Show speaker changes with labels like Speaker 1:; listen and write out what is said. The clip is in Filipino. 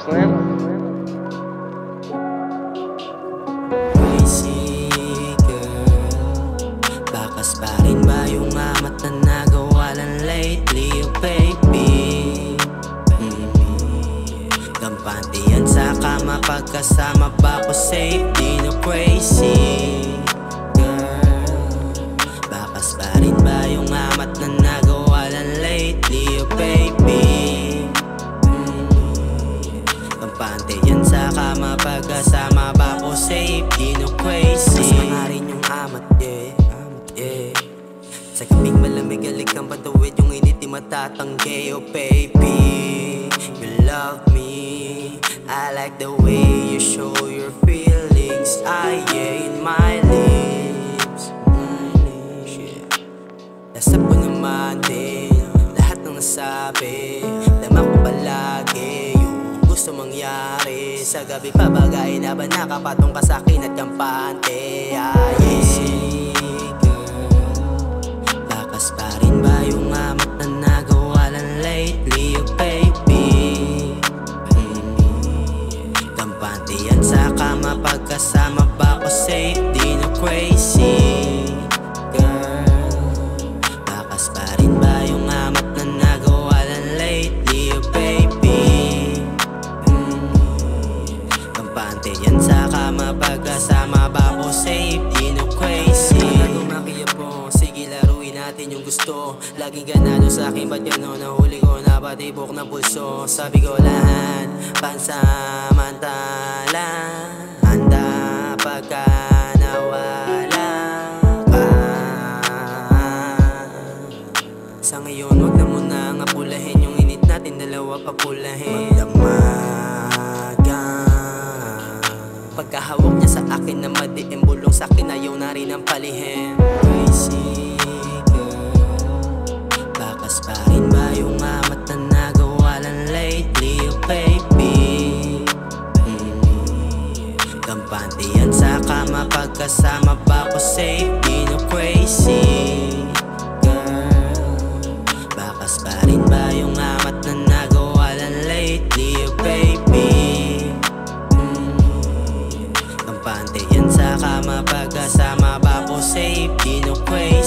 Speaker 1: Crazy girl, bakas pa rin ba yung amat na nagawa lang lately, oh baby? Kampante yan sa kama, pagkasama ba ko safe? Di no crazy girl, bakas pa rin ba yung amat na nagawa lang lately, oh baby? Kampante yan sa kama, pagkasama ba ko safe? Di no crazy. Mas nga rin yung amat, yeah. Sa gabing malamig, alik ang patuwid, yung init di matatanggi, oh baby. You love me, I like the way you show your feelings. In my lips, nasa po naman din lahat ng nasabi. Dama ko palagi yung gusto mangyari. Sa gabi pabagay na ba nakapatong ka sa'kin at kampante? Bakas pa rin ba yung amat na nagawa lang lately, oh baby? Kampante yan sa kama, pagkasama ba ko safe? Di no crazy girl, bakas pa rin ba yung amat na nagawa lang lately, oh baby? Kampante yan sa kama, pagkasama ba ko safe? Di no crazy. Tumakiya po, sige laruin natin yung gusto. Laging ganado sa'kin, ba't gano'n? Nahuli ko na patibok ng pulso. Sabi ko lahat, pansamantala, handa pagka nawala ka. Sa ngayon, wag na muna nga pulahin yung init natin, dalawa papulahin. Magdamaga, pagkahawak niya sa akin na madiim, bulong sa'kin ayaw na rin ang palihin. Crazy girl, bakas pa rin ba yung amat na nagawa lang lately, oh baby? Kampante yan sa kama, pagkasama ba ko safe? Di no crazy girl, bakas pa rin ba yung amat na nagawa lang lately, oh baby? Kampante yan sa kama, pagkasama ba ko safe? Di no crazy.